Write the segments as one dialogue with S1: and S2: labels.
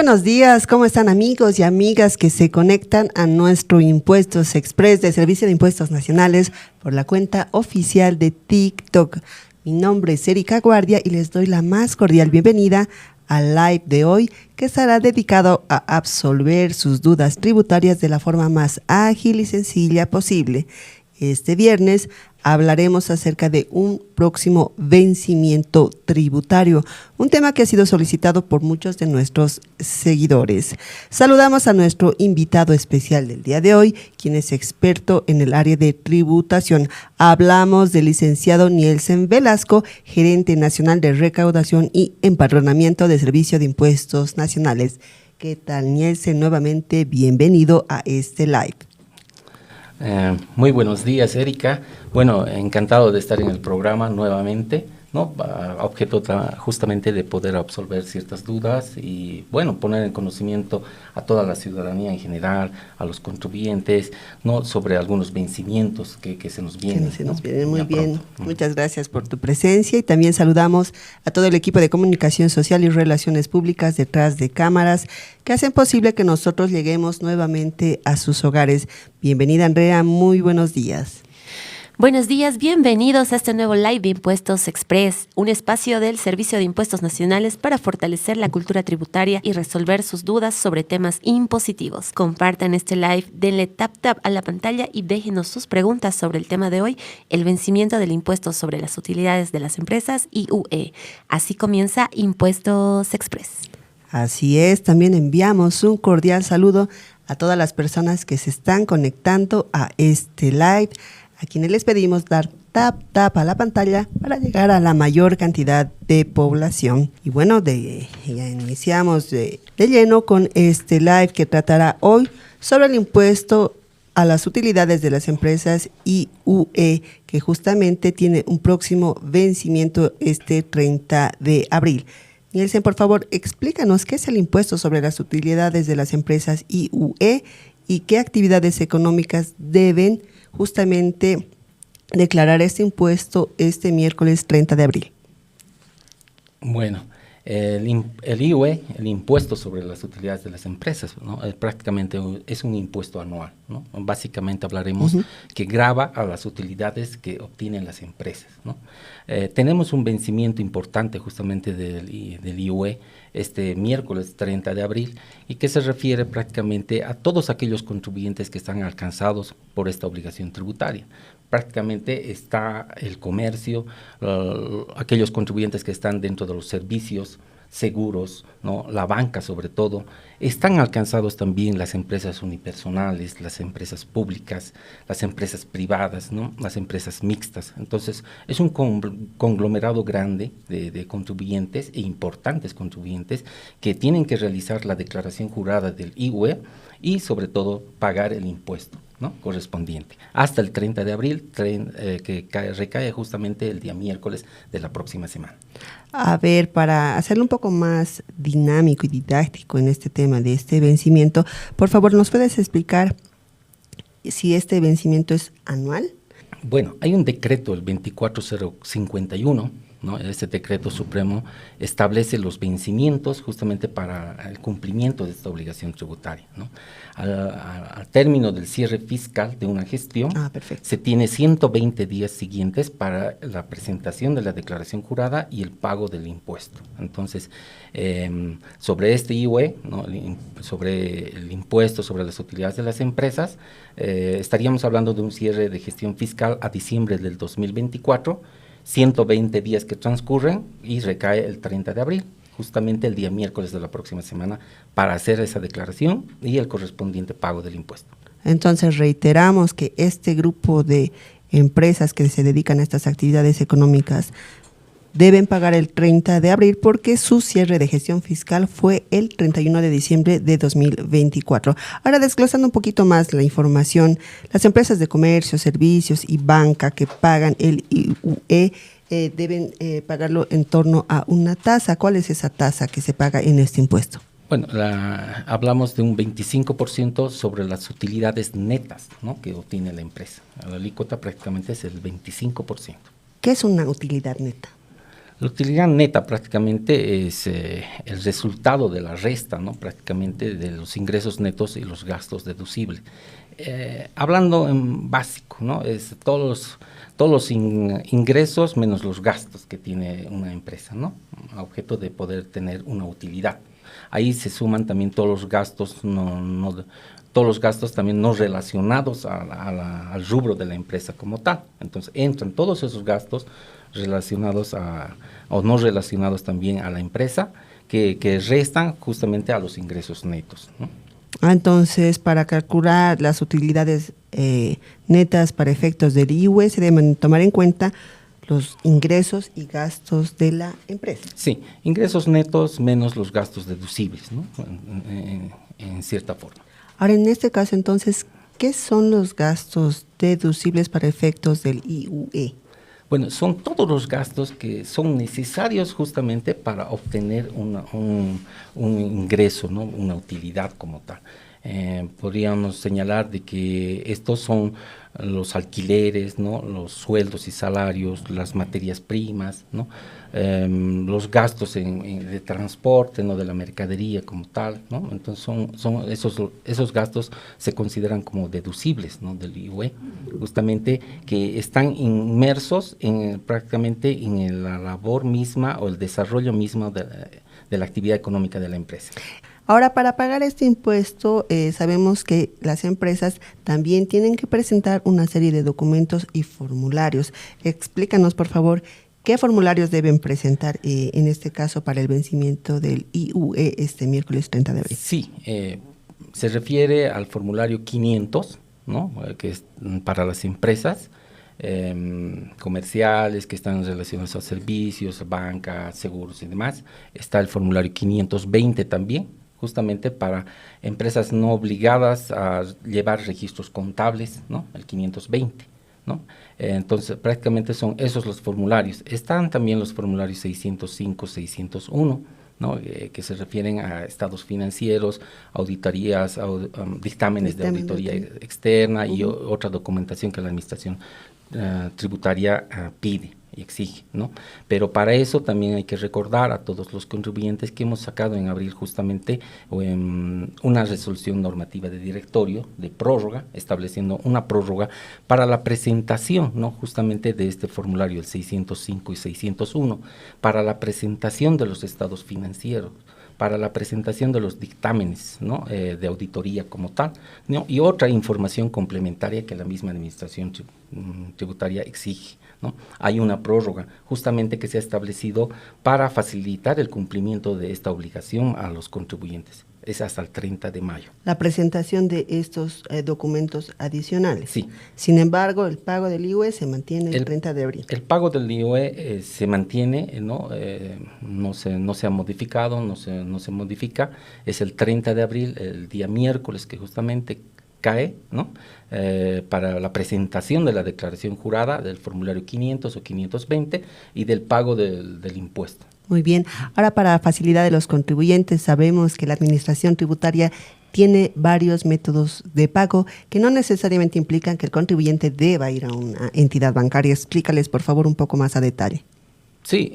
S1: buenos días, ¿cómo están amigos y amigas que se conectan a nuestro Impuestos Express del Servicio de Impuestos Nacionales por la cuenta oficial de TikTok? Mi nombre es Erika Guardia y les doy la más cordial bienvenida al live de hoy, que estará dedicado a absolver sus dudas tributarias de la forma más ágil y sencilla posible. Este viernes hablaremos acerca de un próximo vencimiento tributario, un tema que ha sido solicitado por muchos de nuestros seguidores. Saludamos a nuestro invitado especial del día de hoy, quien es experto en el área de tributación. Hablamos del licenciado Nielsen Velasco, gerente nacional de recaudación y empadronamiento de Servicio de Impuestos Nacionales. ¿Qué tal, Nielsen? Nuevamente, bienvenido a este live.
S2: Muy buenos días, Erika. Bueno, encantado de estar en el programa nuevamente, ¿no? Objeto justamente de poder absolver ciertas dudas y, bueno, poner en conocimiento a toda la ciudadanía en general, a los contribuyentes, ¿no? Sobre algunos vencimientos que se nos vienen.
S1: Muy bien. Muchas gracias por tu presencia y también saludamos a todo el equipo de comunicación social y relaciones públicas detrás de cámaras que hacen posible que nosotros lleguemos nuevamente a sus hogares. Bienvenida, Andrea, muy buenos días.
S3: Buenos días, bienvenidos a este nuevo live de Impuestos Express, un espacio del Servicio de Impuestos Nacionales para fortalecer la cultura tributaria y resolver sus dudas sobre temas impositivos. Compartan este live, denle tap a la pantalla y déjenos sus preguntas sobre el tema de hoy, el vencimiento del impuesto sobre las utilidades de las empresas IUE. Así comienza Impuestos Express.
S1: Así es, también enviamos un cordial saludo a todas las personas que se están conectando a este live, a quienes les pedimos dar tap a la pantalla para llegar a la mayor cantidad de población. Y bueno, ya iniciamos de lleno con este live que tratará hoy sobre el impuesto a las utilidades de las empresas IUE, que justamente tiene un próximo vencimiento este 30 de abril. Nielsen, por favor, explícanos qué es el impuesto sobre las utilidades de las empresas IUE y qué actividades económicas deben justamente declarar este impuesto este miércoles 30 de abril.
S2: Bueno, el IUE, el impuesto sobre las utilidades de las empresas, ¿no? Prácticamente es un impuesto anual, ¿no? Básicamente hablaremos que grava a las utilidades que obtienen las empresas, ¿no? Tenemos un vencimiento importante justamente del IUE este miércoles 30 de abril y que se refiere prácticamente a todos aquellos contribuyentes que están alcanzados por esta obligación tributaria. Prácticamente está el comercio, aquellos contribuyentes que están dentro de los servicios, seguros, ¿no? La banca sobre todo. Están alcanzados también las empresas unipersonales, las empresas públicas, las empresas privadas, ¿no? Las empresas mixtas. Entonces, es un conglomerado grande de contribuyentes e importantes contribuyentes que tienen que realizar la declaración jurada del IUE y sobre todo pagar el impuesto, ¿no? Correspondiente, hasta el 30 de abril, que recae justamente el día miércoles de la próxima semana.
S1: A ver, para hacerlo un poco más dinámico y didáctico en este tema de este vencimiento, por favor, ¿nos puedes explicar si este vencimiento es anual?
S2: Bueno, hay un decreto, el 24051, ¿no? Este decreto supremo establece los vencimientos justamente para el cumplimiento de esta obligación tributaria, ¿no? Al término del cierre fiscal de una gestión, se tiene 120 días siguientes para la presentación de la declaración jurada y el pago del impuesto. Entonces, sobre este IUE, ¿no? Sobre el impuesto sobre las utilidades de las empresas, estaríamos hablando de un cierre de gestión fiscal a diciembre del 2024, 120 días que transcurren y recae el 30 de abril, justamente el día miércoles de la próxima semana, para hacer esa declaración y el correspondiente pago del impuesto.
S1: Entonces reiteramos que este grupo de empresas que se dedican a estas actividades económicas deben pagar el 30 de abril porque su cierre de gestión fiscal fue el 31 de diciembre de 2024. Ahora, desglosando un poquito más la información, las empresas de comercio, servicios y banca que pagan el IUE deben pagarlo en torno a una tasa. ¿Cuál es esa tasa que se paga en este impuesto?
S2: Bueno, hablamos de un 25% sobre las utilidades netas, ¿no? Que obtiene la empresa. La alícuota prácticamente es el 25%.
S1: ¿Qué es una utilidad neta?
S2: La utilidad neta prácticamente es el resultado de la resta, ¿no? Prácticamente de los ingresos netos y los gastos deducibles. Hablando en básico, ¿no? Es todos los ingresos menos los gastos que tiene una empresa, ¿no? A objeto de poder tener una utilidad. Ahí se suman también todos los gastos, todos los gastos también no relacionados al rubro de la empresa como tal. Entonces entran todos esos gastos relacionados o no relacionados también a la empresa, que restan justamente a los ingresos netos, ¿no?
S1: Entonces, para calcular las utilidades netas para efectos del IUE, se deben tomar en cuenta los ingresos y gastos de la empresa.
S2: Sí, ingresos netos menos los gastos deducibles, ¿no? En cierta forma.
S1: Ahora, en este caso, entonces, ¿qué son los gastos deducibles para efectos del IUE?
S2: Bueno, son todos los gastos que son necesarios justamente para obtener un ingreso, ¿no? Una utilidad como tal. Podríamos señalar de que estos son los alquileres, ¿no? Los sueldos y salarios, las materias primas, ¿no? Los gastos de transporte, ¿no? De la mercadería como tal, ¿no? Entonces son esos gastos se consideran como deducibles, ¿no? Del IUE, justamente que están inmersos prácticamente en la labor misma o el desarrollo mismo de la actividad económica de la empresa.
S1: Ahora, para pagar este impuesto, sabemos que las empresas también tienen que presentar una serie de documentos y formularios. Explícanos, por favor, ¿qué formularios deben presentar en este caso para el vencimiento del IUE este miércoles 30 de abril?
S2: Sí, se refiere al formulario 500, ¿no? Que es para las empresas comerciales que están relacionados a servicios, banca, seguros y demás. Está el formulario 520 también, justamente para empresas no obligadas a llevar registros contables, ¿no? El 520, ¿no? Entonces, prácticamente son esos los formularios. Están también los formularios 605, 601, ¿no? Que se refieren a estados financieros, auditorías, dictámenes de auditoría externa y otra documentación que la administración tributaria pide y exige, ¿no? Pero para eso también hay que recordar a todos los contribuyentes que hemos sacado en abril justamente una resolución normativa de directorio de prórroga, estableciendo una prórroga para la presentación, ¿no? Justamente de este formulario, el 605 y 601, para la presentación de los estados financieros, para la presentación de los dictámenes, ¿no? De auditoría como tal, ¿no? Y otra información complementaria que la misma administración tributaria exige, ¿no? Hay una prórroga justamente que se ha establecido para facilitar el cumplimiento de esta obligación a los contribuyentes. Es hasta el 30 de mayo.
S1: La presentación de estos documentos adicionales.
S2: Sí.
S1: Sin embargo, el pago del IUE se mantiene el 30 de abril.
S2: El pago del IUE se mantiene, ¿no? No se ha modificado, no se modifica. Es el 30 de abril, el día miércoles que justamente cae, ¿no? Para la presentación de la declaración jurada del formulario 500 o 520 y del pago del impuesto.
S1: Muy bien. Ahora, para facilidad de los contribuyentes, sabemos que la administración tributaria tiene varios métodos de pago que no necesariamente implican que el contribuyente deba ir a una entidad bancaria. Explícales, por favor, un poco más a detalle.
S2: Sí,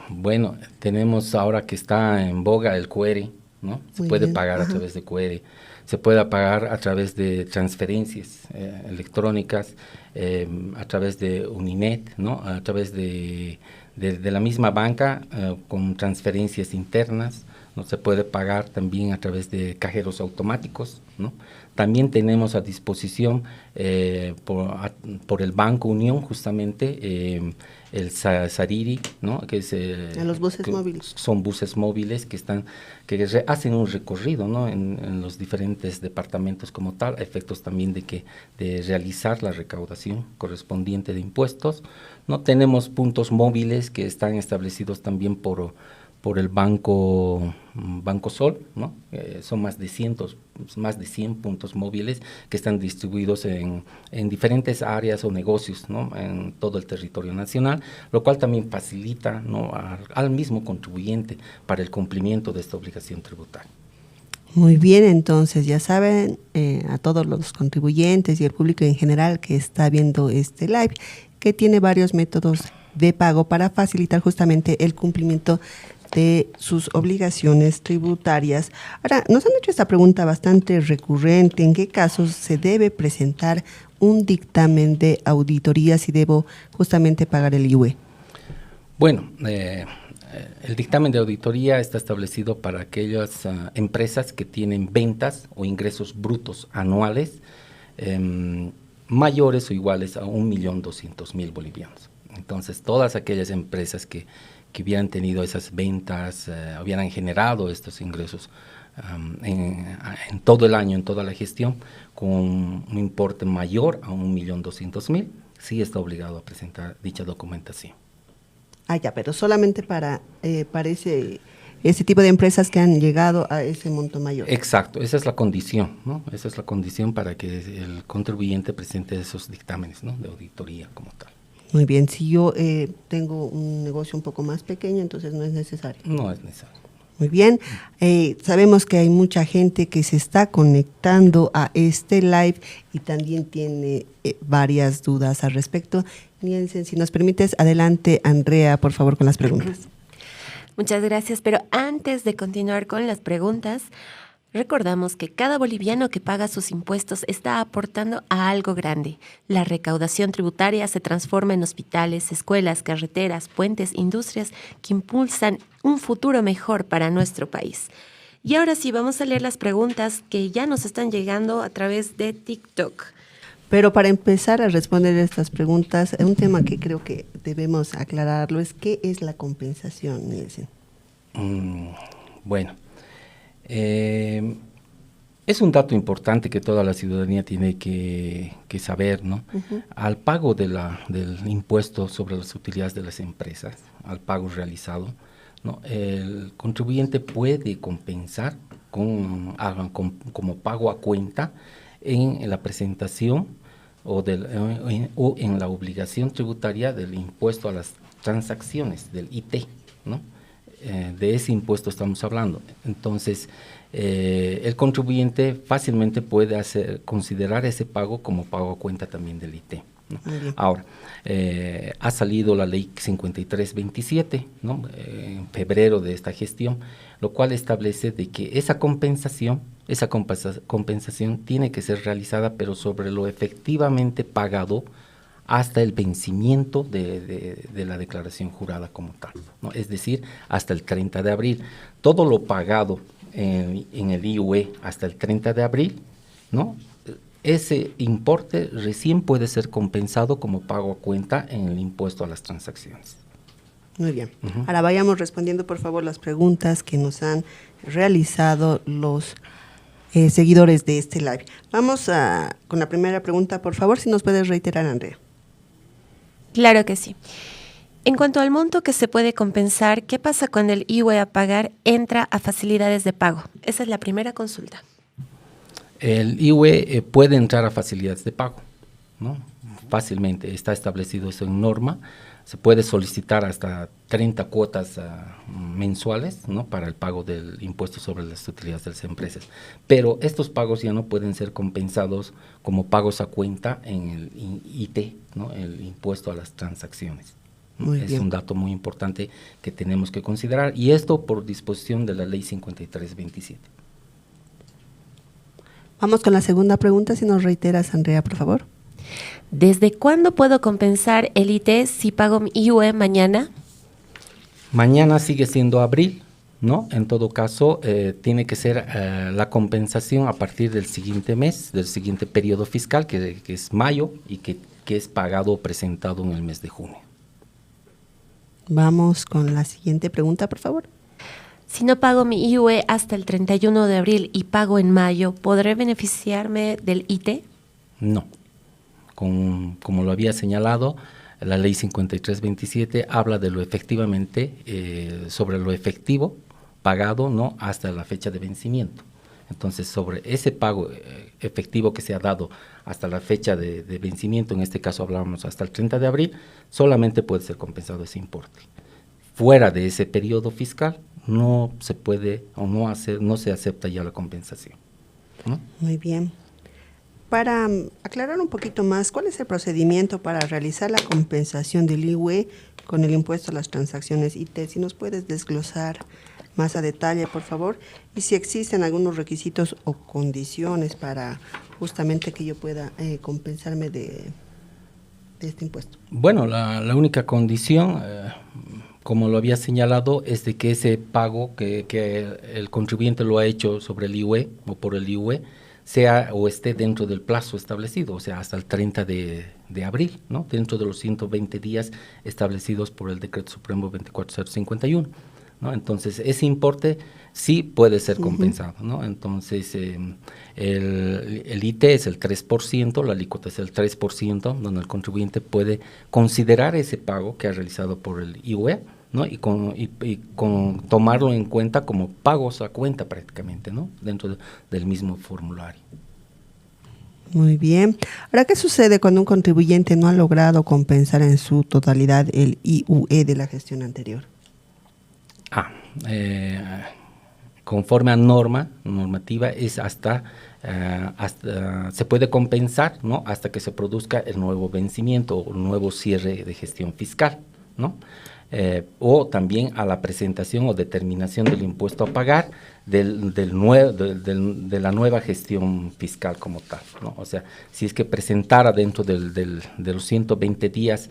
S2: bueno, tenemos ahora que está en boga el QR, ¿no? Se puede pagar a través de QR, se puede pagar a través de transferencias electrónicas, a través de Uninet, ¿no? A través de la misma banca con transferencias internas, ¿no? Se puede pagar también a través de cajeros automáticos, ¿no? También tenemos a disposición por el Banco Unión justamente el Sariri, ¿no? Que es
S1: los buses móviles.
S2: Son buses móviles que hacen un recorrido, ¿no? En los diferentes departamentos como tal, a efectos también de realizar la recaudación correspondiente de impuestos, ¿no? Tenemos puntos móviles que están establecidos también por el Banco Sol, ¿no? Son más de 100 puntos móviles que están distribuidos en diferentes áreas o negocios, ¿no? En todo el territorio nacional, lo cual también facilita, ¿no? al mismo contribuyente para el cumplimiento de esta obligación tributaria.
S1: Muy bien, entonces ya saben, a todos los contribuyentes y el público en general que está viendo este live, que tiene varios métodos de pago para facilitar justamente el cumplimiento de sus obligaciones tributarias. Ahora, nos han hecho esta pregunta bastante recurrente: ¿en qué casos se debe presentar un dictamen de auditoría si debo justamente pagar el IUE?
S2: Bueno, el dictamen de auditoría está establecido para aquellas empresas que tienen ventas o ingresos brutos anuales mayores o iguales a 1.200.000 bolivianos. Entonces, todas aquellas empresas que hubieran tenido esas ventas, hubieran generado estos ingresos en todo el año, en toda la gestión, con un importe mayor a 1.200.000, sí está obligado a presentar dicha documentación.
S1: Ya, pero solamente para ese tipo de empresas que han llegado a ese monto mayor.
S2: Exacto, esa es la condición, ¿no? Esa es la condición para que el contribuyente presente esos dictámenes, ¿no?, de auditoría como tal.
S1: Muy bien, si yo tengo un negocio un poco más pequeño, entonces no es necesario.
S2: No es necesario.
S1: Muy bien, sabemos que hay mucha gente que se está conectando a este live y también tiene varias dudas al respecto. Nielsen, si nos permites, adelante, Andrea, por favor, con las preguntas.
S3: Muchas gracias, pero antes de continuar con las preguntas, recordamos que cada boliviano que paga sus impuestos está aportando a algo grande. La recaudación tributaria se transforma en hospitales, escuelas, carreteras, puentes, industrias que impulsan un futuro mejor para nuestro país. Y ahora sí, vamos a leer las preguntas que ya nos están llegando a través de TikTok.
S1: Pero para empezar a responder estas preguntas, un tema que creo que debemos aclararlo es: ¿qué es la compensación, Nielsen?
S2: Bueno, es un dato importante que toda la ciudadanía tiene que saber, ¿no? Uh-huh. Al pago del impuesto sobre las utilidades de las empresas, al pago realizado, ¿no?, el contribuyente puede compensar como pago a cuenta en la presentación o en la obligación tributaria del impuesto a las transacciones, del IT, ¿no? De ese impuesto estamos hablando. Entonces, el contribuyente fácilmente puede considerar ese pago como pago a cuenta también del IT, ¿no? Ahora, ha salido la ley 5327, ¿no?, en febrero de esta gestión, lo cual establece de que esa compensación tiene que ser realizada, pero sobre lo efectivamente pagado hasta el vencimiento de la declaración jurada como tal, ¿no? Es decir, hasta el 30 de abril. Todo lo pagado en el IUE hasta el 30 de abril, ¿no?, ese importe recién puede ser compensado como pago a cuenta en el impuesto a las transacciones.
S1: Muy bien. Uh-huh. Ahora vayamos respondiendo, por favor, las preguntas que nos han realizado los seguidores de este live. Vamos con la primera pregunta, por favor, si nos puedes reiterar, Andrea.
S3: Claro que sí. En cuanto al monto que se puede compensar, ¿qué pasa cuando el IUE a pagar entra a facilidades de pago? Esa es la primera consulta.
S2: El IUE puede entrar a facilidades de pago, ¿no? Fácilmente, está establecido eso en norma. Se puede solicitar hasta 30 cuotas mensuales, ¿no?, para el pago del impuesto sobre las utilidades de las empresas. Pero estos pagos ya no pueden ser compensados como pagos a cuenta en el IT, ¿no?, el impuesto a las transacciones. Es un dato muy importante que tenemos que considerar, y esto por disposición de la ley 5327.
S1: Vamos con la segunda pregunta, si nos reiteras, Andrea, por favor.
S3: ¿Desde cuándo puedo compensar el IT si pago mi IUE mañana?
S2: Mañana sigue siendo abril, ¿no? En todo caso, tiene que ser la compensación a partir del siguiente mes, del siguiente periodo fiscal, que es mayo, y que es pagado o presentado en el mes de junio.
S1: Vamos con la siguiente pregunta, por favor.
S3: Si no pago mi IUE hasta el 31 de abril y pago en mayo, ¿podré beneficiarme del IT?
S2: No. Como lo había señalado, la ley 5327 habla de lo efectivamente, sobre lo efectivo pagado, ¿no?, hasta la fecha de vencimiento. Entonces, sobre ese pago efectivo que se ha dado hasta la fecha de vencimiento, en este caso hablábamos hasta el 30 de abril, solamente puede ser compensado ese importe. Fuera de ese periodo fiscal no se puede o no se acepta ya la compensación, ¿no?
S1: Muy bien. Para aclarar un poquito más, ¿cuál es el procedimiento para realizar la compensación del IUE con el impuesto a las transacciones IT. Si nos puedes desglosar más a detalle, por favor, y si existen algunos requisitos o condiciones para justamente que yo pueda compensarme de este impuesto.
S2: Bueno, la única condición, como lo había señalado, es de que ese pago que el contribuyente lo ha hecho sobre el IUE o por el IUE sea o esté dentro del plazo establecido, o sea, hasta el 30 de abril, ¿no? Dentro de los 120 días establecidos por el Decreto Supremo 24051. ¿No? Entonces, ese importe sí puede ser compensado, ¿no? Entonces, el IT es el 3%, la alícuota es el 3%, donde el contribuyente puede considerar ese pago que ha realizado por el IUE, ¿no? Y tomarlo en cuenta como pagos a cuenta prácticamente, ¿no? Dentro del mismo formulario.
S1: Muy bien. Ahora, ¿qué sucede cuando un contribuyente no ha logrado compensar en su totalidad el IUE de la gestión anterior?
S2: Conforme a normativa es hasta se puede compensar, ¿no? Hasta que se produzca el nuevo vencimiento o el nuevo cierre de gestión fiscal, ¿no? O también a la presentación o determinación del impuesto a pagar de la nueva gestión fiscal como tal, ¿no? O sea, si es que presentara dentro de los 120 días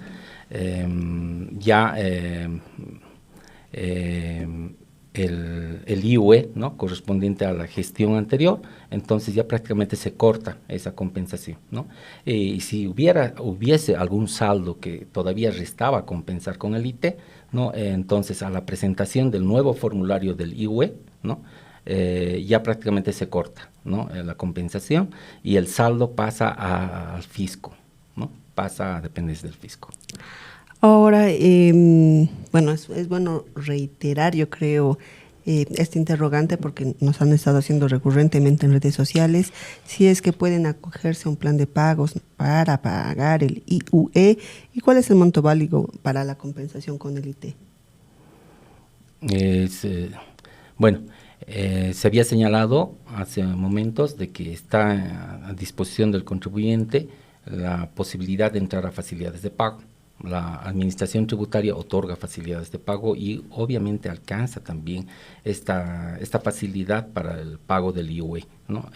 S2: el IUE, ¿no? Correspondiente a la gestión anterior, entonces ya prácticamente se corta esa compensación, ¿no? Y si hubiese algún saldo que todavía restaba compensar con el IT, ¿no? Entonces a la presentación del nuevo formulario del IUE, ¿no? Ya prácticamente se corta, ¿no? La compensación y el saldo pasa al fisco, ¿no? Pasa a dependencia del fisco.
S1: Ahora, bueno, es bueno reiterar, yo creo, este interrogante porque nos han estado haciendo recurrentemente en redes sociales, si es que pueden acogerse a un plan de pagos para pagar el IUE y cuál es el monto válido para la compensación con el IT.
S2: Se había señalado hace momentos de que está a disposición del contribuyente la posibilidad de entrar a facilidades de pago. La administración tributaria otorga facilidades de pago y obviamente alcanza también esta facilidad para el pago del IUE, ¿no?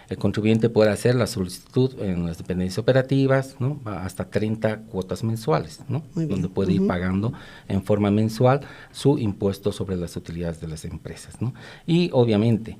S2: El contribuyente puede hacer la solicitud en las dependencias operativas, ¿no? Hasta 30 cuotas mensuales, ¿no? Donde puede ir pagando en forma mensual su impuesto sobre las utilidades de las empresas, ¿no? Y obviamente,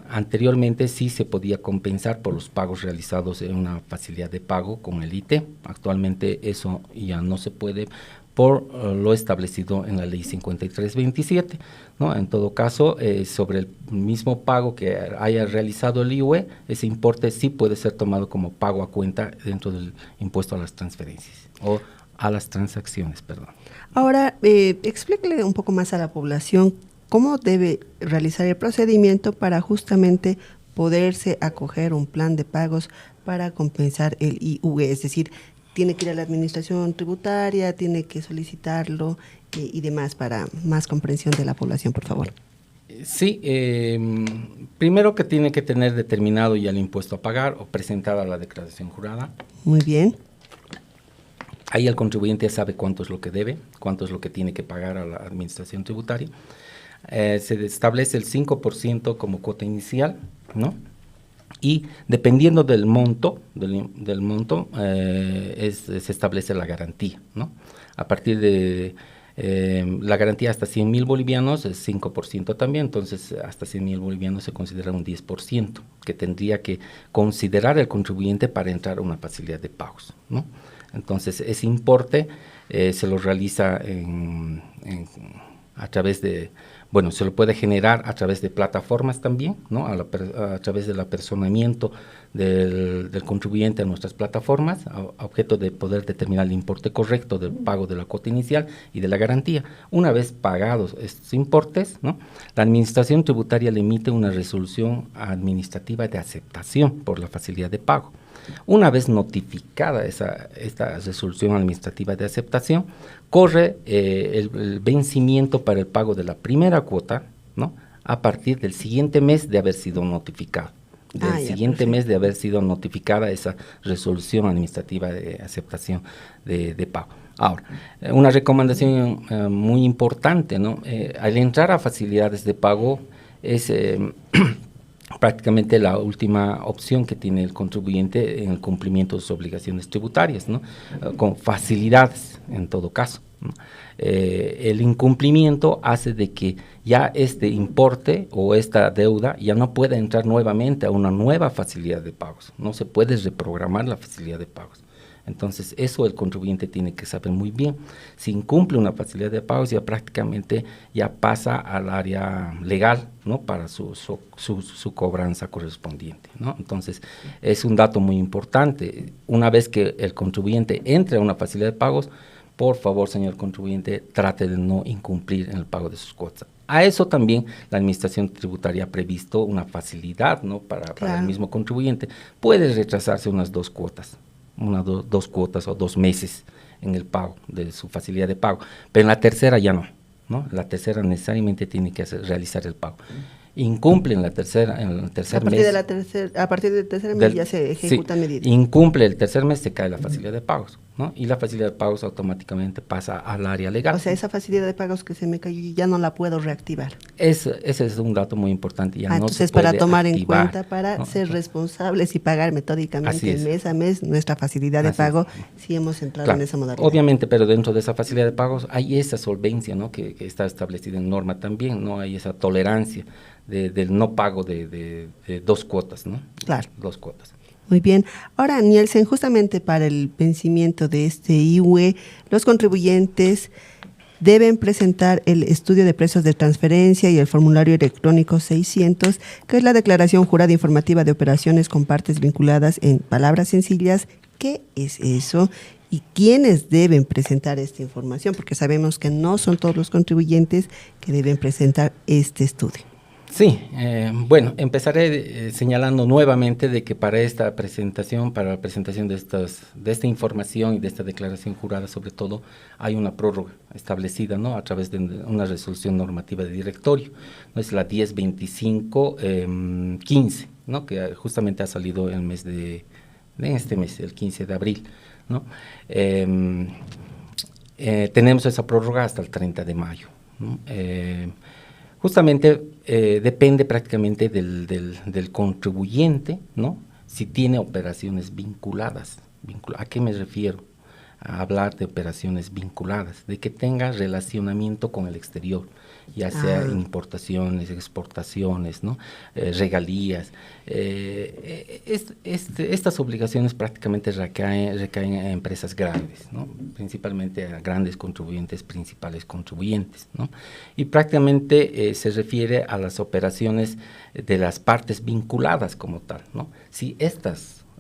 S2: anteriormente sí se podía compensar por los pagos realizados en una facilidad de pago con el IT. Actualmente eso ya no se puede por lo establecido en la ley 5327, ¿no? En todo caso, sobre el mismo pago que haya realizado el IUE, ese importe sí puede ser tomado como pago a cuenta dentro del impuesto a las transferencias o a las transacciones, perdón.
S1: Ahora, explíquele un poco más a la población cómo debe realizar el procedimiento para justamente poderse acoger a un plan de pagos para compensar el IUE, es decir, tiene que ir a la administración tributaria, tiene que solicitarlo y demás para más comprensión de la población, por favor.
S2: Sí, primero que tiene que tener determinado ya el impuesto a pagar o presentada la declaración jurada.
S1: Muy bien.
S2: Ahí el contribuyente ya sabe cuánto es lo que debe, cuánto es lo que tiene que pagar a la administración tributaria. Se establece el 5% como cuota inicial, ¿no? Y dependiendo del monto, se establece la garantía, ¿no? A partir de la garantía hasta 100,000 bolivianos es 5% también, entonces hasta 100,000 bolivianos se considera un 10% que tendría que considerar el contribuyente para entrar a una facilidad de pagos, ¿no? Entonces ese importe se lo realiza a través de, bueno, se lo puede generar a través de plataformas también, ¿no? A través del apersonamiento del contribuyente a nuestras plataformas, a objeto de poder determinar el importe correcto del pago de la cuota inicial y de la garantía. Una vez pagados estos importes, ¿no? La administración tributaria le emite una resolución administrativa de aceptación por la facilidad de pago. Una vez notificada esta resolución administrativa de aceptación, corre el vencimiento para el pago de la primera cuota, ¿no? A partir del siguiente mes de haber sido notificado, del siguiente mes de haber sido notificada esa resolución administrativa de aceptación de pago. Ahora, una recomendación muy importante, ¿no? Al entrar a facilidades de pago es prácticamente la última opción que tiene el contribuyente en el cumplimiento de sus obligaciones tributarias, ¿no? Con facilidades en todo caso, ¿no? El incumplimiento hace de que ya este importe o esta deuda ya no pueda entrar nuevamente a una nueva facilidad de pagos, no se puede reprogramar la facilidad de pagos. Entonces, eso el contribuyente tiene que saber muy bien. Si incumple una facilidad de pagos, ya prácticamente ya pasa al área legal, ¿no? Para su cobranza correspondiente, ¿no? Entonces, es un dato muy importante. Una vez que el contribuyente entre a una facilidad de pagos, por favor, señor contribuyente, trate de no incumplir en el pago de sus cuotas. A eso también la Administración Tributaria ha previsto una facilidad, ¿no? Para el mismo contribuyente. Puede retrasarse unas 2 cuotas. Dos cuotas o 2 meses en el pago de su facilidad de pago, pero en la tercera ya no, ¿no? La tercera necesariamente tiene que realizar el pago. Incumple en el tercer mes.
S1: A partir del tercer mes ya se ejecutan medidas.
S2: Incumple el tercer mes, se cae la facilidad de pagos, ¿no? Y la facilidad de pagos automáticamente pasa al área legal.
S1: O sea, esa facilidad de pagos que se me cayó ya no la puedo reactivar.
S2: Ese es un dato muy importante. Ya no
S1: entonces,
S2: se puede
S1: para tomar
S2: activar,
S1: en cuenta, para
S2: ¿no?
S1: ser responsables y pagar metódicamente mes a mes nuestra facilidad de pago, si hemos entrado en esa modalidad.
S2: Obviamente, pero dentro de esa facilidad de pagos hay esa solvencia, ¿no? que está establecida en norma también, ¿no? Hay esa tolerancia del no pago de 2 cuotas, ¿no?
S1: Claro.
S2: 2 cuotas.
S1: Muy bien. Ahora, Nielsen, justamente para el vencimiento de este IUE, los contribuyentes deben presentar el estudio de precios de transferencia y el formulario electrónico 600, que es la declaración jurada informativa de operaciones con partes vinculadas. En palabras sencillas, ¿qué es eso? ¿Y quiénes deben presentar esta información? Porque sabemos que no son todos los contribuyentes que deben presentar este estudio.
S2: Sí, bueno, empezaré señalando nuevamente de que para esta presentación, para la presentación de esta información y de esta declaración jurada, sobre todo, hay una prórroga establecida, ¿no? A través de una resolución normativa de directorio, ¿no? Es la 1025-15, ¿no? Que justamente ha salido en este mes, el 15 de abril, ¿no? Tenemos esa prórroga hasta el 30 de mayo, ¿no? Justamente depende prácticamente del contribuyente, ¿no? Si tiene operaciones vinculadas. ¿A qué me refiero? A hablar de operaciones vinculadas, de que tenga relacionamiento con el exterior, ya sea importaciones, exportaciones, ¿no? Regalías. Estas obligaciones prácticamente recaen a empresas grandes, ¿no? Principalmente a grandes contribuyentes, principales contribuyentes, ¿no? Y prácticamente se refiere a las operaciones de las partes vinculadas como tal, ¿no?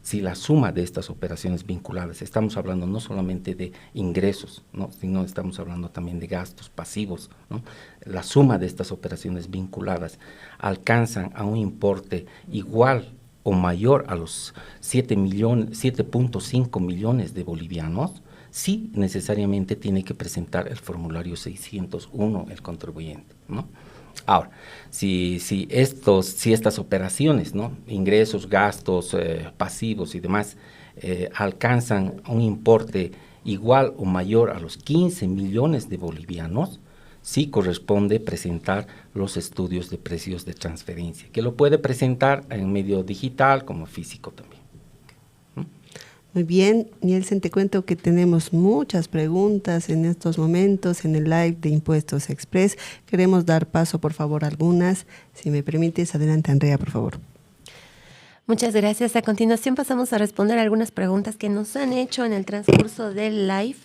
S2: Si la suma de estas operaciones vinculadas, estamos hablando no solamente de ingresos, ¿no? Sino estamos hablando también de gastos pasivos, ¿no? La suma de estas operaciones vinculadas alcanzan a un importe igual o mayor a los 7.5 millones de bolivianos, sí necesariamente tiene que presentar el formulario 601 el contribuyente, ¿no? Ahora, si estas operaciones, ¿no? Ingresos, gastos, pasivos y demás, alcanzan un importe igual o mayor a los 15 millones de bolivianos, sí corresponde presentar los estudios de precios de transferencia, que lo puede presentar en medio digital como físico también.
S1: Muy bien, Nielsen, te cuento que tenemos muchas preguntas en estos momentos en el live de Impuestos Express. Queremos dar paso, por favor, a algunas. Si me permites, adelante, Andrea, por favor.
S3: Muchas gracias. A continuación pasamos a responder algunas preguntas que nos han hecho en el transcurso del live.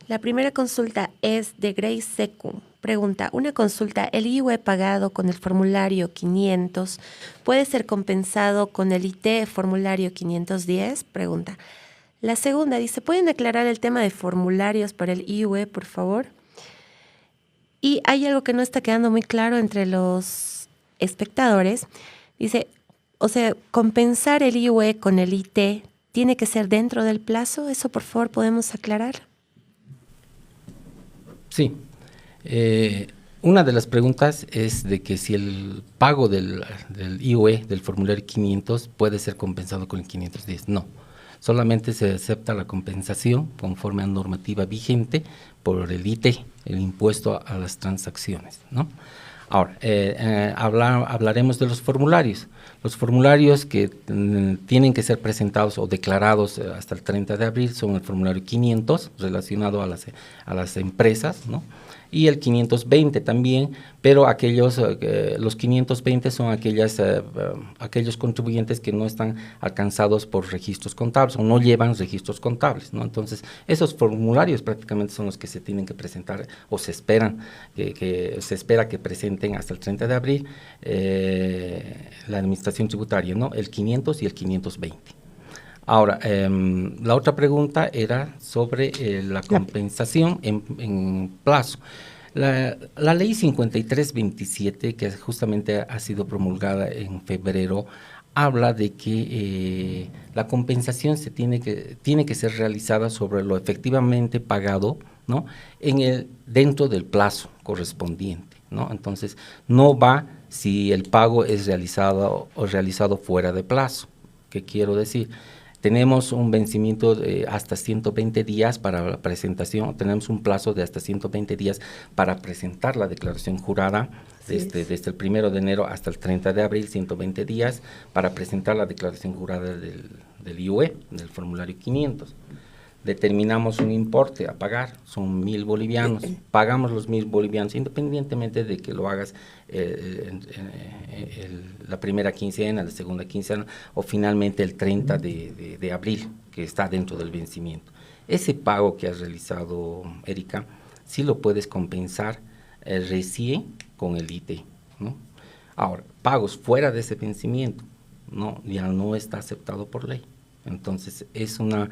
S3: La primera consulta es de Grace Secu. Pregunta, una consulta, ¿el IUE pagado con el formulario 500 puede ser compensado con el IT formulario 510? Pregunta. La segunda dice, ¿pueden aclarar el tema de formularios para el IUE, por favor? Y hay algo que no está quedando muy claro entre los espectadores. Dice, o sea, compensar el IUE con el IT tiene que ser dentro del plazo. ¿Eso, por favor, podemos aclarar?
S2: Sí. Una de las preguntas es de que si el pago del IUE, del formulario 500, puede ser compensado con el 510. No, solamente se acepta la compensación conforme a normativa vigente por el IT, el impuesto a las transacciones, ¿no? Ahora, hablaremos de los formularios. Los formularios que tienen que ser presentados o declarados hasta el 30 de abril son el formulario 500, relacionado a las empresas, ¿no? Y el 520 también, pero los 520 son aquellos contribuyentes que no están alcanzados por registros contables o no llevan registros contables, ¿no? Entonces, esos formularios prácticamente son los que se tienen que presentar o se espera que presenten hasta el 30 de abril la Administración Tributaria, ¿no? El 500 y el 520. Ahora, la otra pregunta era sobre la compensación en plazo. La ley 5327, que justamente ha sido promulgada en febrero, habla de que la compensación tiene que ser realizada sobre lo efectivamente pagado, ¿no? Dentro del plazo correspondiente, ¿no? Entonces, no va si el pago es realizado fuera de plazo. ¿Qué quiero decir? Tenemos un vencimiento de hasta 120 días para la presentación, tenemos un plazo de hasta 120 días para presentar la declaración jurada, desde el 1 de enero hasta el 30 de abril, 120 días para presentar la declaración jurada del IUE, del formulario 500. Determinamos un importe a pagar, son 1,000 bolivianos, pagamos los 1,000 bolivianos, independientemente de que lo hagas la primera quincena, la segunda quincena, o finalmente el 30 de abril, que está dentro del vencimiento. Ese pago que has realizado, Erika, sí lo puedes compensar recién con el IT, ¿no? Ahora, pagos fuera de ese vencimiento, no, ya no está aceptado por ley. Entonces, es una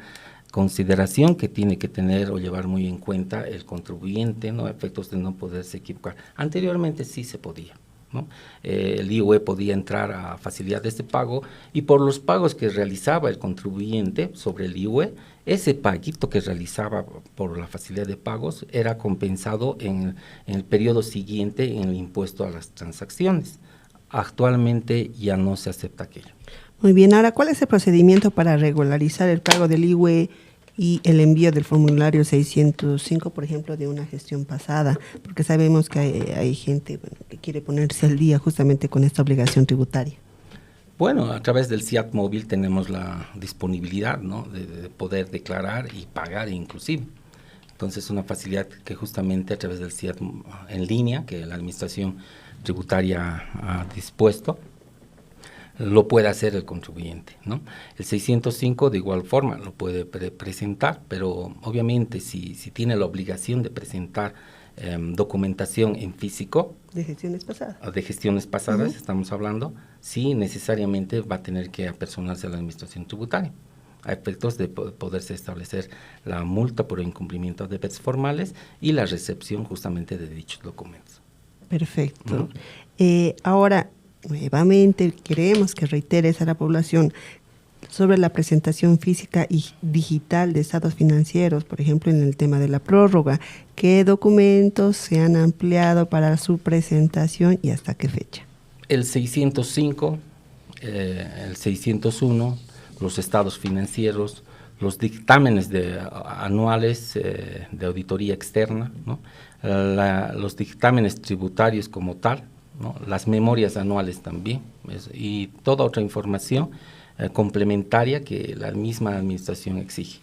S2: consideración que tiene que tener o llevar muy en cuenta el contribuyente, ¿no? Efectos de no poderse equivocar. Anteriormente sí se podía, ¿no? El IUE podía entrar a facilidades de pago y por los pagos que realizaba el contribuyente sobre el IUE, ese paguito que realizaba por la facilidad de pagos era compensado en el periodo siguiente en el impuesto a las transacciones. Actualmente ya no se acepta aquello.
S1: Muy bien, ahora, ¿cuál es el procedimiento para regularizar el pago del IUE y el envío del formulario 605, por ejemplo, de una gestión pasada? Porque sabemos que hay gente que quiere ponerse al día justamente con esta obligación tributaria.
S2: Bueno, a través del SIAT móvil tenemos la disponibilidad, ¿no? de poder declarar y pagar inclusive. Entonces, una facilidad que justamente a través del SIAT en línea, que la Administración Tributaria ha dispuesto, lo puede hacer el contribuyente, ¿no? El 605 de igual forma lo puede presentar, pero obviamente si tiene la obligación de presentar documentación en físico.
S1: De gestiones pasadas.
S2: De gestiones pasadas, estamos hablando, sí necesariamente va a tener que apersonarse a la Administración Tributaria, a efectos de poderse establecer la multa por incumplimiento de deberes formales y la recepción justamente de dichos documentos.
S1: Perfecto. Ahora, nuevamente queremos que reiteres a la población sobre la presentación física y digital de estados financieros, por ejemplo, en el tema de la prórroga. ¿Qué documentos se han ampliado para su presentación y hasta qué fecha?
S2: El 605, el 601, los estados financieros, los dictámenes anuales de auditoría externa, ¿no? Los dictámenes tributarios como tal, ¿no? Las memorias anuales también, y toda otra información complementaria que la misma administración exige.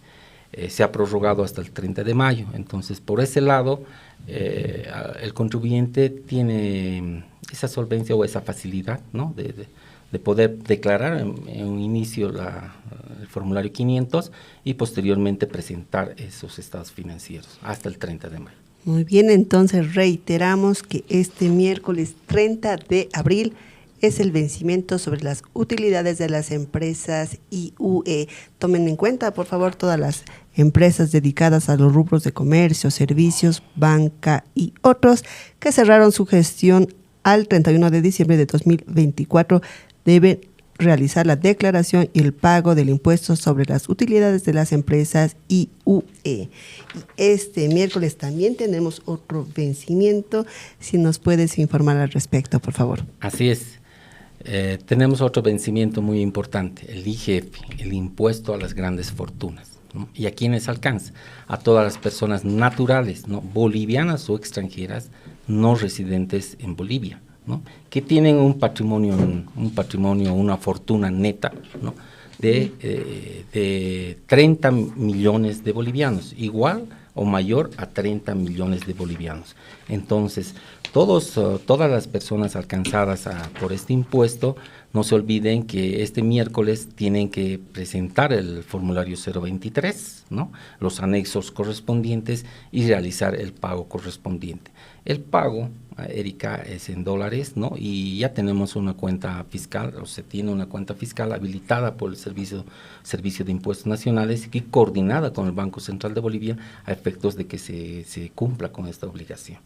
S2: Se ha prorrogado hasta el 30 de mayo, entonces por ese lado el contribuyente tiene esa solvencia o esa facilidad, ¿no? de poder declarar en un inicio el formulario 500 y posteriormente presentar esos estados financieros hasta el 30 de mayo.
S1: Muy bien, entonces reiteramos que este miércoles 30 de abril es el vencimiento sobre las utilidades de las empresas IUE. Tomen en cuenta, por favor, todas las empresas dedicadas a los rubros de comercio, servicios, banca y otros que cerraron su gestión al 31 de diciembre de 2024 deben realizar la declaración y el pago del impuesto sobre las utilidades de las empresas IUE. Y este miércoles también tenemos otro vencimiento. Si nos puedes informar al respecto, por favor.
S2: Así es. Tenemos otro vencimiento muy importante, el IGF, el impuesto a las grandes fortunas, ¿no? ¿Y a quiénes alcanza? A todas las personas naturales, ¿no? Bolivianas o extranjeras no residentes en Bolivia, ¿no? Que tienen un patrimonio, una fortuna neta, ¿no? de 30 millones de bolivianos, igual o mayor a 30 millones de bolivianos. Entonces, todas las personas alcanzadas por este impuesto, no se olviden que este miércoles tienen que presentar el formulario 023, ¿no? Los anexos correspondientes y realizar el pago correspondiente. El pago, Erika, es en dólares, ¿no? Y ya tenemos una cuenta fiscal, o se tiene una cuenta fiscal habilitada por el Servicio de Impuestos Nacionales y coordinada con el Banco Central de Bolivia a efectos de que se cumpla con esta obligación.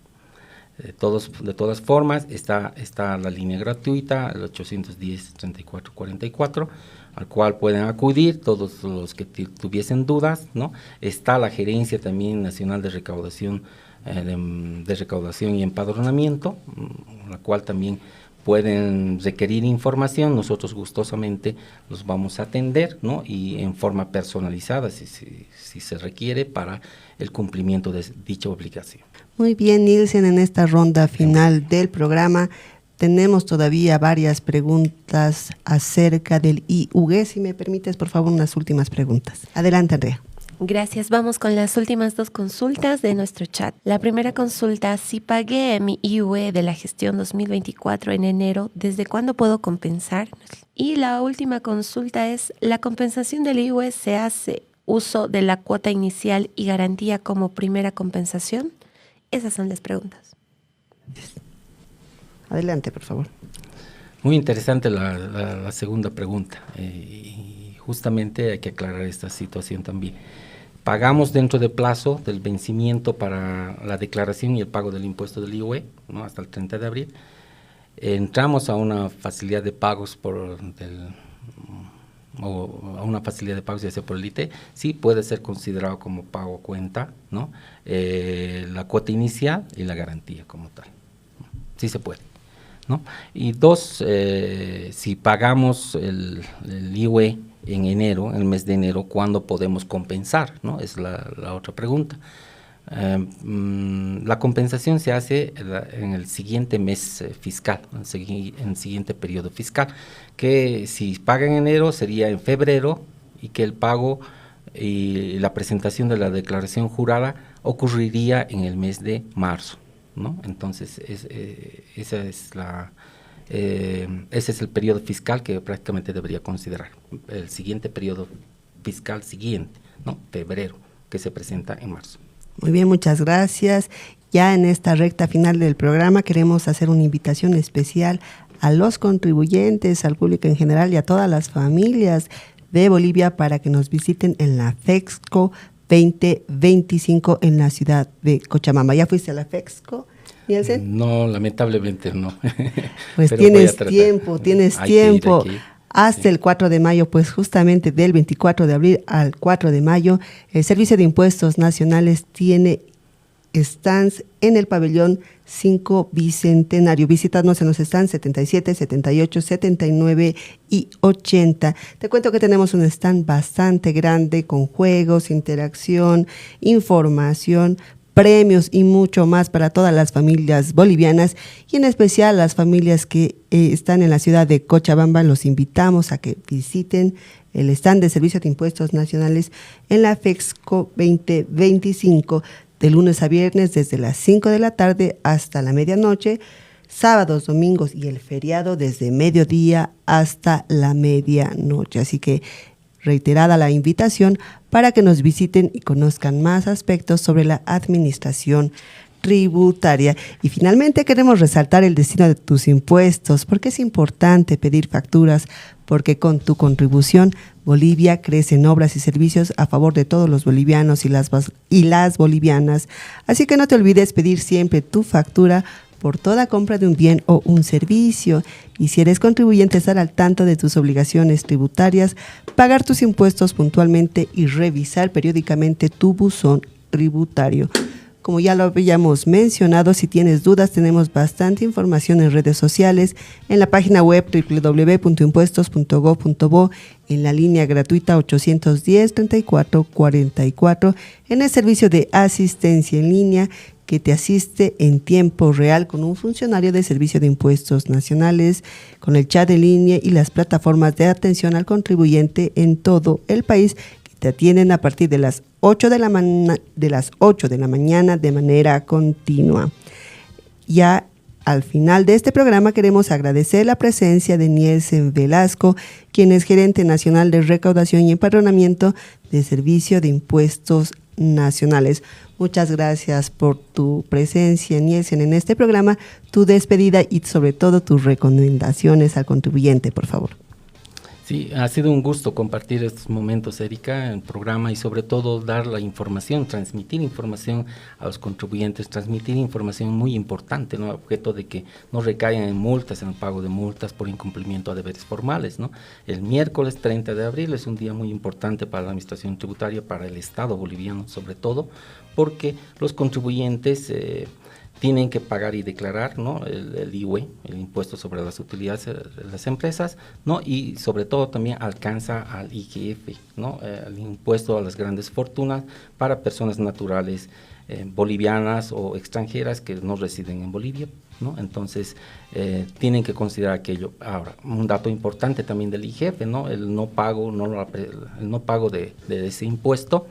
S2: De todas formas, está la línea gratuita, el 810-3444, al cual pueden acudir todos los que tuviesen dudas, ¿no? Está la Gerencia también Nacional de Recaudación y Empadronamiento, la cual también pueden requerir información. Nosotros gustosamente los vamos a atender, ¿no? Y en forma personalizada, si se requiere, para el cumplimiento de dicha obligación.
S1: Muy bien, Nielsen, en esta ronda final del programa tenemos todavía varias preguntas acerca del IUE. Si me permites, por favor, unas últimas preguntas. Adelante, Andrea.
S3: Gracias. Vamos con las últimas dos consultas de nuestro chat. La primera consulta: si pagué mi IUE de la gestión 2024 en enero, ¿desde cuándo puedo compensar? Y la última consulta es: ¿la compensación del IUE se hace uso de la cuota inicial y garantía como primera compensación? Esas son las preguntas.
S1: Adelante, por favor.
S2: Muy interesante la segunda pregunta. Y justamente hay que aclarar esta situación también. Pagamos dentro del plazo del vencimiento para la declaración y el pago del impuesto del IUE, ¿no? Hasta el 30 de abril. Entramos a una facilidad de pagos o a una facilidad de pagos ya sea por el ITE, sí puede ser considerado como pago cuenta, ¿no? La cuota inicial y la garantía como tal, ¿no? Sí se puede, ¿no? Y dos, si pagamos el IUE en enero, en el mes de enero, ¿cuándo podemos compensar, ¿no? Es la otra pregunta. La compensación se hace en el siguiente mes fiscal, en el siguiente periodo fiscal, que si paga en enero sería en febrero, y que el pago y la presentación de la declaración jurada ocurriría en el mes de marzo, ¿no? Entonces ese es el periodo fiscal que prácticamente debería considerar, el siguiente periodo fiscal siguiente, ¿no? Febrero, que se presenta en marzo.
S1: Muy bien, muchas gracias. Ya en esta recta final del programa queremos hacer una invitación especial a los contribuyentes, al público en general y a todas las familias de Bolivia para que nos visiten en la FEXCO 2025 en la ciudad de Cochabamba. ¿Ya fuiste a la FEXCO, Nielsen?
S2: No, lamentablemente no.
S1: Pues tienes tiempo. Hasta el 4 de mayo, pues justamente del 24 de abril al 4 de mayo, el Servicio de Impuestos Nacionales tiene stands en el pabellón 5 Bicentenario. Visítanos en los stands 77, 78, 79 y 80. Te cuento que tenemos un stand bastante grande con juegos, interacción, información, premios y mucho más para todas las familias bolivianas, y en especial las familias que están en la ciudad de Cochabamba. Los invitamos a que visiten el stand de Servicio de Impuestos Nacionales en la FEXCO 2025 de lunes a viernes desde las 5 de la tarde hasta la medianoche, sábados, domingos y el feriado desde mediodía hasta la medianoche. Así que reiterada la invitación para que nos visiten y conozcan más aspectos sobre la administración tributaria. Y finalmente queremos resaltar el destino de tus impuestos, porque es importante pedir facturas, porque con tu contribución Bolivia crece en obras y servicios a favor de todos los bolivianos y las bolivianas. Así que no te olvides pedir siempre tu factura, por toda compra de un bien o un servicio. Y si eres contribuyente, estar al tanto de tus obligaciones tributarias, pagar tus impuestos puntualmente y revisar periódicamente tu buzón tributario. Como ya lo habíamos mencionado, si tienes dudas, tenemos bastante información en redes sociales, en la página web www.impuestos.gov.bo, en la línea gratuita 810-3444, en el servicio de asistencia en línea que te asiste en tiempo real con un funcionario de Servicio de Impuestos Nacionales, con el chat en línea y las plataformas de atención al contribuyente en todo el país, te atienden a partir de las 8 de la mañana de manera continua. Ya al final de este programa queremos agradecer la presencia de Nielsen Velasco, quien es gerente nacional de recaudación y empadronamiento de Servicio de Impuestos Nacionales. Muchas gracias por tu presencia, Nielsen, en este programa, tu despedida y sobre todo tus recomendaciones al contribuyente, por favor.
S2: Sí, ha sido un gusto compartir estos momentos, Erika, en el programa y sobre todo dar la información, transmitir información a los contribuyentes, transmitir información muy importante, ¿no? Objeto de que no recaigan en multas, en el pago de multas por incumplimiento a deberes formales, ¿no? El miércoles 30 de abril es un día muy importante para la Administración Tributaria, para el Estado boliviano sobre todo, porque los contribuyentes tienen que pagar y declarar, ¿no? el IUE, el impuesto sobre las utilidades de las empresas, ¿no? Y sobre todo también alcanza al IGF, ¿no? El impuesto a las grandes fortunas para personas naturales bolivianas o extranjeras que no residen en Bolivia, ¿no? Entonces tienen que considerar aquello. Ahora, un dato importante también del IGF, ¿no? El no pago de ese impuesto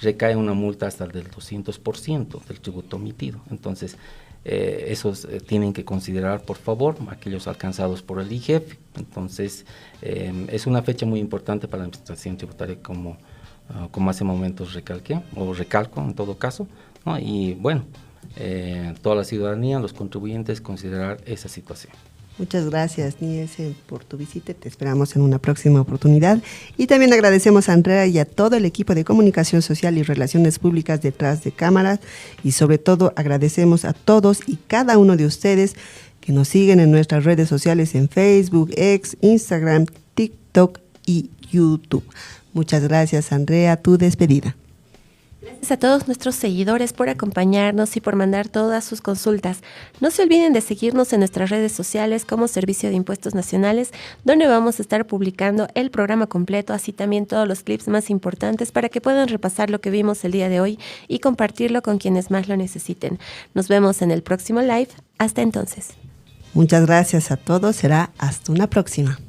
S2: recae una multa hasta del 200% del tributo omitido. Entonces, esos tienen que considerar, por favor, aquellos alcanzados por el IGF. Entonces, es una fecha muy importante para la Administración Tributaria, como hace momentos recalco en todo caso, ¿no? Y bueno, toda la ciudadanía, los contribuyentes, considerar esa situación.
S1: Muchas gracias, Nielsen, por tu visita. Te esperamos en una próxima oportunidad. Y también agradecemos a Andrea y a todo el equipo de comunicación social y relaciones públicas detrás de cámaras. Y sobre todo agradecemos a todos y cada uno de ustedes que nos siguen en nuestras redes sociales en Facebook, X, Instagram, TikTok y YouTube. Muchas gracias, Andrea. Tu despedida.
S3: Gracias a todos nuestros seguidores por acompañarnos y por mandar todas sus consultas. No se olviden de seguirnos en nuestras redes sociales como Servicio de Impuestos Nacionales, donde vamos a estar publicando el programa completo, así también todos los clips más importantes para que puedan repasar lo que vimos el día de hoy y compartirlo con quienes más lo necesiten. Nos vemos en el próximo live. Hasta entonces.
S1: Muchas gracias a todos. Será hasta una próxima.